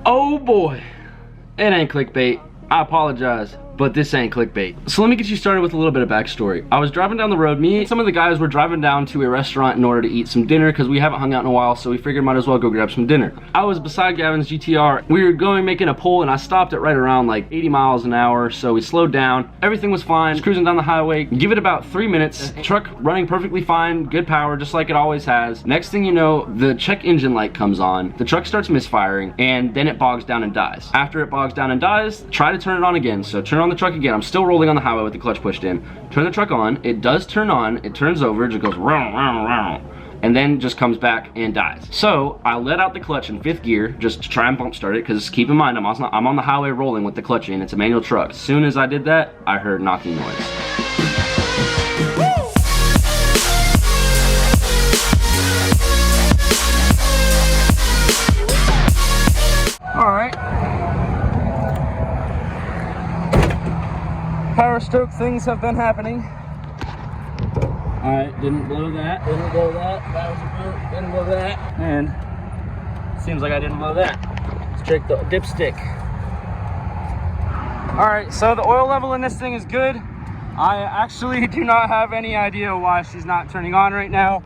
Oh boy, it ain't clickbait. I apologize, but this ain't clickbait. So let me get you started with a little bit of backstory. I was driving down the road. Me and some of the guys were driving down to a restaurant in order to eat some dinner because we haven't hung out in a while, so we figured might as well go grab some dinner. I was beside Gavin's GTR. We were making a pull, and I stopped at right around like 80 miles an hour, so we slowed down. Everything was fine. Just cruising down the highway. Give it about 3 minutes. Truck running perfectly fine, good power, just like it always has. Next thing you know, the check engine light comes on. The truck starts misfiring, and then it bogs down and dies. After it bogs down and dies, try to turn it on again. So turn on the truck again. I'm still rolling on the highway with the clutch pushed in. Turn the truck on. It does turn on. It turns over. It just goes round, round, round, and then just comes back and dies. So I let out the clutch in 5th gear just to try and bump start it, because keep in mind I'm on the highway rolling with the clutch in. It's a manual truck. As soon as I did that, I heard knocking noise. All right. Power stroke things have been happening. All right, didn't blow that, didn't blow that, that was a boot, didn't blow that, and seems like I didn't blow that. Let's check the dipstick. All right, so the oil level in this thing is good. I actually do not have any idea why she's not turning on right now.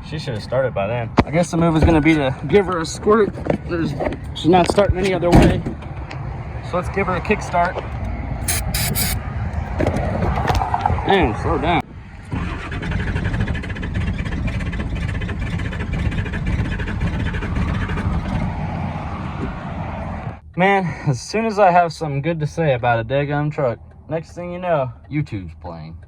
She should have started by then. I guess the move is gonna be to give her a squirt. She's not starting any other way. So let's give her a kick start. Man, slow down. Man, as soon as I have something good to say about a daggum truck, next thing you know, YouTube's playing.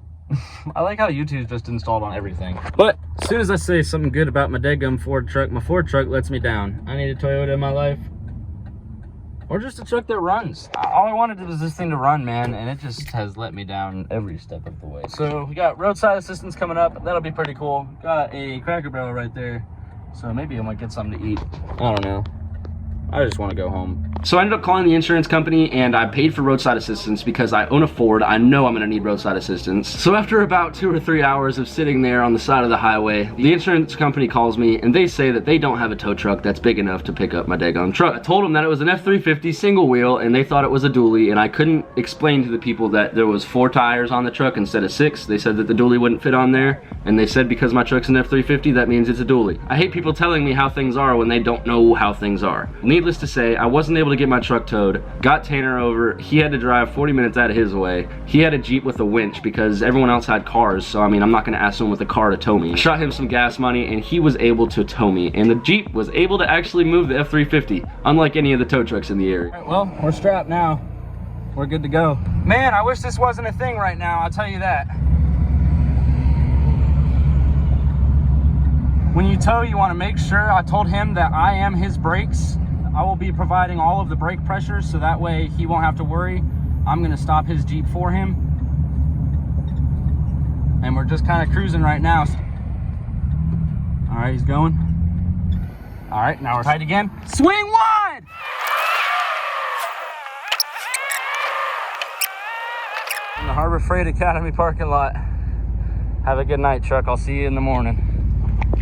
I like how YouTube's just installed on everything. But as soon as I say something good about my daggum Ford truck, my Ford truck lets me down. I need a Toyota in my life. Or just a truck that runs. All I wanted was this thing to run, man, and it just has let me down every step of the way. So we got roadside assistance coming up. That'll be pretty cool. Got a Cracker Barrel right there. So maybe I might get something to eat. I don't know. I just want to go home. So I ended up calling the insurance company, and I paid for roadside assistance because I own a Ford. I know I'm gonna need roadside assistance. So after about 2 or 3 hours of sitting there on the side of the highway, the insurance company calls me and they say that they don't have a tow truck that's big enough to pick up my daggone truck. I told them that it was an F350 single wheel and they thought it was a dually, and I couldn't explain to the people that there was 4 tires on the truck instead of 6. They said that the dually wouldn't fit on there, and they said because my truck's an F350, that means it's a dually. I hate people telling me how things are when they don't know how things are. Needless to say, I wasn't able to get my truck towed. Got Tanner over. He had to drive 40 minutes out of his way. He had a Jeep with a winch because everyone else had cars, so I mean, I'm not gonna ask someone with a car to tow me. I shot him some gas money and he was able to tow me, and the Jeep was able to actually move the F350, unlike any of the tow trucks in the area. All right, well, we're strapped now. We're good to go. Man, I wish this wasn't a thing right now, I'll tell you that. When you tow, you wanna make sure, I told him that I am his brakes. I will be providing all of the brake pressures, so that way he won't have to worry. I'm gonna stop his Jeep for him. And we're just kind of cruising right now. All right, he's going. All right, now we're tight again. Swing wide! In the Harbor Freight Academy parking lot. Have a good night, truck. I'll see you in the morning.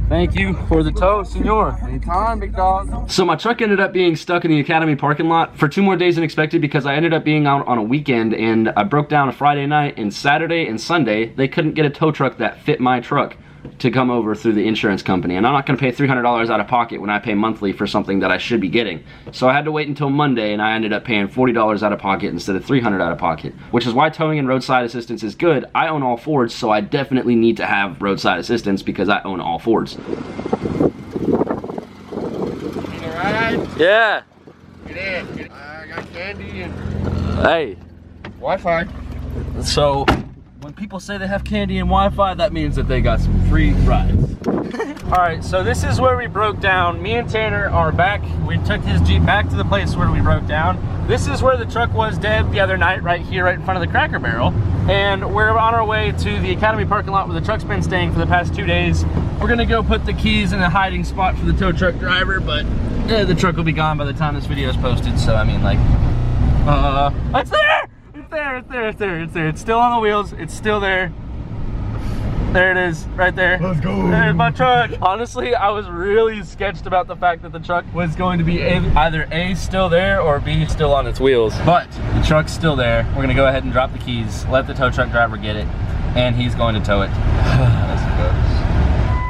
Thank you for the tow, senor. Anytime, big dog. So my truck ended up being stuck in the Academy parking lot for 2 more days than expected because I ended up being out on a weekend, and I broke down a Friday night, and Saturday and Sunday, they couldn't get a tow truck that fit my truck to come over through the insurance company. And I'm not gonna pay $300 out of pocket when I pay monthly for something that I should be getting. So I had to wait until Monday, and I ended up paying $40 out of pocket instead of $300 out of pocket, which is why towing and roadside assistance is good. I own all Fords, so I definitely need to have roadside assistance because I own all Fords. Alright? Yeah. Get in. I got candy and Hey. Wi-Fi. So when people say they have candy and Wi-Fi, that means that they got some free rides. All right, so this is where we broke down. Me and Tanner are back. We took his Jeep back to the place where we broke down. This is where the truck was dead the other night, right here, right in front of the Cracker Barrel. and we're on our way to the Academy parking lot where the truck's been staying for the past 2 days. We're gonna go put the keys in a hiding spot for the tow truck driver, but the truck will be gone by the time this video is posted, so I mean, like, it's there! It's there, it's there, it's there, it's there. It's still on the wheels, it's still there. There it is, right there. Let's go. There's my truck. Honestly, I was really sketched about the fact that the truck was going to be either A, still there, or B, still on its wheels. But the truck's still there. We're gonna go ahead and drop the keys, let the tow truck driver get it, and he's going to tow it.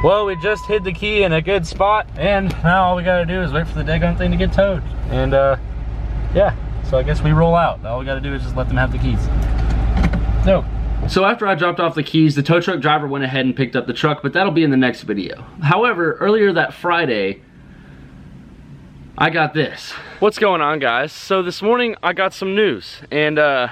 Well, we just hid the key in a good spot, and now all we gotta do is wait for the daggone thing to get towed. And yeah, so I guess we roll out. All we gotta do is just let them have the keys. So after I dropped off the keys, the tow truck driver went ahead and picked up the truck, but that'll be in the next video. However, earlier that Friday, I got this. What's going on, guys? So this morning I got some news, and it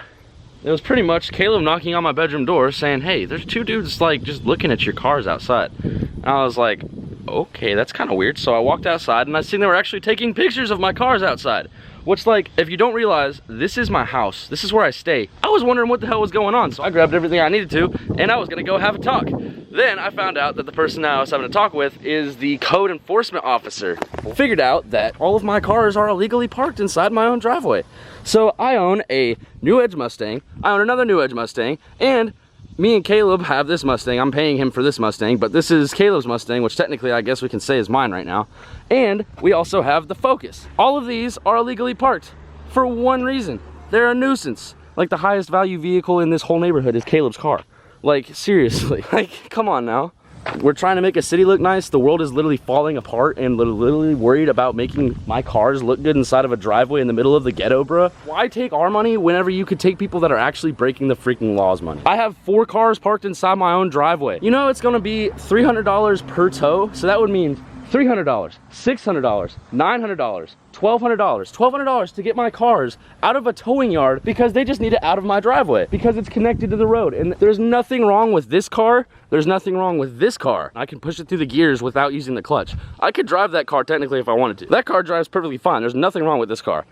was pretty much Caleb knocking on my bedroom door saying, hey, there's two dudes like just looking at your cars outside. And I was like, okay, that's kind of weird. So I walked outside and I seen they were actually taking pictures of my cars outside. Which, like, if you don't realize, this is my house. This is where I stay. I was wondering what the hell was going on, so I grabbed everything I needed to, and I was gonna go have a talk. Then I found out that the person I was having a talk with is the code enforcement officer. Figured out that all of my cars are illegally parked inside my own driveway. So I own a New Edge Mustang, I own another New Edge Mustang, and me and Caleb have this Mustang. I'm paying him for this Mustang, but this is Caleb's Mustang, which technically I guess we can say is mine right now. And we also have the Focus. All of these are illegally parked for one reason. They're a nuisance. Like, the highest value vehicle in this whole neighborhood is Caleb's car. Like, seriously, like, come on now. We're trying to make a city look nice. The world is literally falling apart, and literally worried about making my cars look good inside of a driveway in the middle of the ghetto, bruh. Why take our money whenever you could take people that are actually breaking the freaking law's money? I have 4 cars parked inside my own driveway. You know, it's gonna be $300 per tow, so that would mean $300, $600, $900, $1,200, $1,200 to get my cars out of a towing yard because they just need it out of my driveway because it's connected to the road. And there's nothing wrong with this car. There's nothing wrong with this car. I can push it through the gears without using the clutch. I could drive that car technically if I wanted to. That car drives perfectly fine. There's nothing wrong with this car.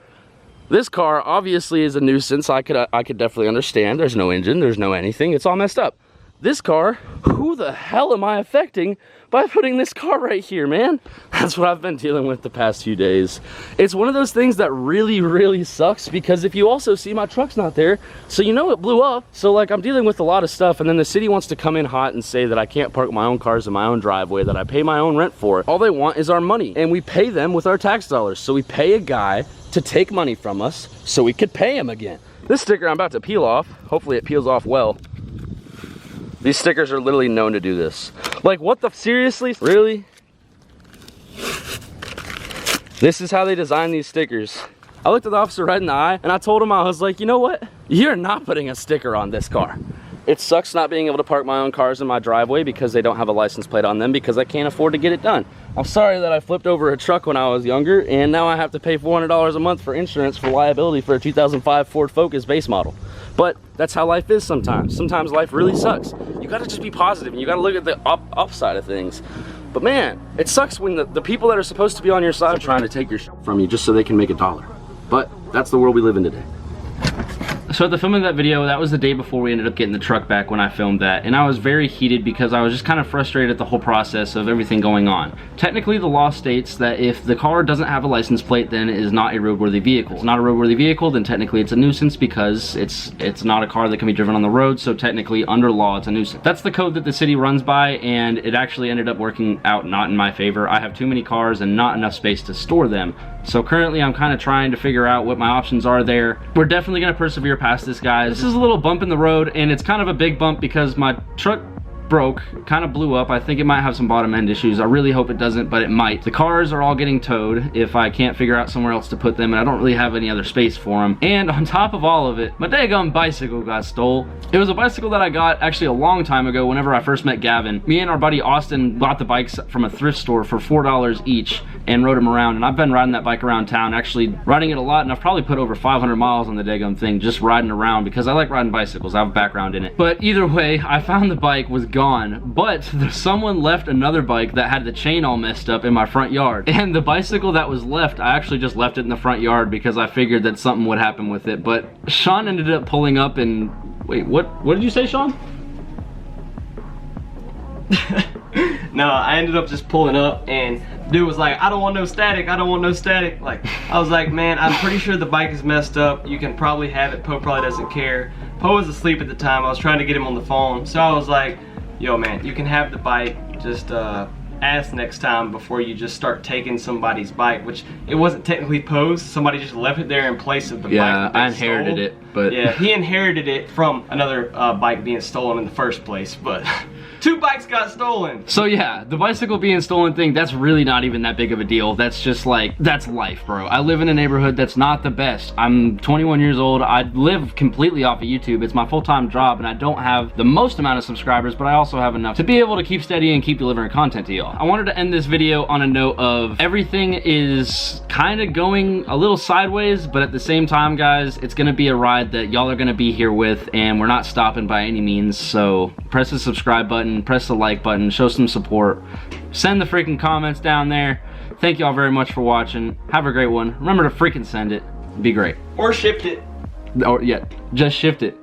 This car obviously is a nuisance. I could definitely understand. There's no engine, there's no anything. It's all messed up. This car, who the hell am I affecting by putting this car right here, man? That's what I've been dealing with the past few days. It's one of those things that really, really sucks because if you also see my truck's not there, so you know it blew up. So like, I'm dealing with a lot of stuff, and then the city wants to come in hot and say that I can't park my own cars in my own driveway, that I pay my own rent for. All they want is our money, and we pay them with our tax dollars. So we pay a guy to take money from us so we could pay him again. This sticker I'm about to peel off, hopefully it peels off well. These stickers are literally known to do this. Like, what the, seriously? Really? This is how they design these stickers. I looked at the officer right in the eye and I told him, I was like, you know what? You're not putting a sticker on this car. It sucks not being able to park my own cars in my driveway because they don't have a license plate on them because I can't afford to get it done. I'm sorry that I flipped over a truck when I was younger and now I have to pay $400 a month for insurance for liability for a 2005 Ford Focus base model. But that's how life is sometimes. Sometimes life really sucks. You gotta just be positive and you gotta look at the upside of things. But man, it sucks when the people that are supposed to be on your side are trying to take your shit from you just so they can make $1. But that's the world we live in today. So at the filming of that video, that was the day before we ended up getting the truck back when I filmed that, and I was very heated because I was just kind of frustrated at the whole process of everything going on. Technically, the law states that if the car doesn't have a license plate, then it is not a roadworthy vehicle. If it's not a roadworthy vehicle, then technically it's a nuisance because it's not a car that can be driven on the road, so technically under law it's a nuisance. That's the code that the city runs by, and it actually ended up working out not in my favor. I have too many cars and not enough space to store them. So currently I'm kind of trying to figure out what my options are there. We're definitely going to persevere past this, guys. This is a little bump in the road, and it's kind of a big bump because my truck broke, kind of blew up. I think it might have some bottom end issues. I really hope it doesn't, but it might. The cars are all getting towed if I can't figure out somewhere else to put them, and I don't really have any other space for them. And on top of all of it, my daggum bicycle got stole. It was a bicycle that I got actually a long time ago whenever I first met Gavin. Me and our buddy Austin bought the bikes from a thrift store for $4 each and rode them around, and I've been riding that bike around town, actually riding it a lot, and I've probably put over 500 miles on the daggum thing just riding around because I like riding bicycles. I have a background in it. But either way, I found the bike was gone, but someone left another bike that had the chain all messed up in my front yard, and the bicycle that was left, I actually just left it in the front yard because I figured that something would happen with it. But Sean ended up pulling up and Wait, what did you say, Sean? No, I ended up just pulling up and dude was like, I don't want no static, I don't want no static. Like, I was like, man, I'm pretty sure the bike is messed up. You can probably have it. Poe probably doesn't care. Poe was asleep at the time. I was trying to get him on the phone. So I was like, yo man, you can have the bike. Just ask next time before you just start taking somebody's bike, which it wasn't technically Poe's. Somebody just left it there in place of the bike. Yeah, I inherited it, but yeah, he inherited it from another bike being stolen in the first place, but 2 bikes got stolen. So yeah, the bicycle being stolen thing, that's really not even that big of a deal. That's just like, that's life, bro. I live in a neighborhood that's not the best. I'm 21 years old. I live completely off of YouTube. It's my full-time job, and I don't have the most amount of subscribers, but I also have enough to be able to keep steady and keep delivering content to y'all. I wanted to end this video on a note of everything is kind of going a little sideways, but at the same time, guys, it's gonna be a ride that y'all are gonna be here with, and we're not stopping by any means. So press the subscribe button, press the like button, show some support, send the freaking comments down there. Thank y'all very much for watching. Have a great one. Remember to freaking send it. Be great. Or shipped it. Or yeah, just shift it.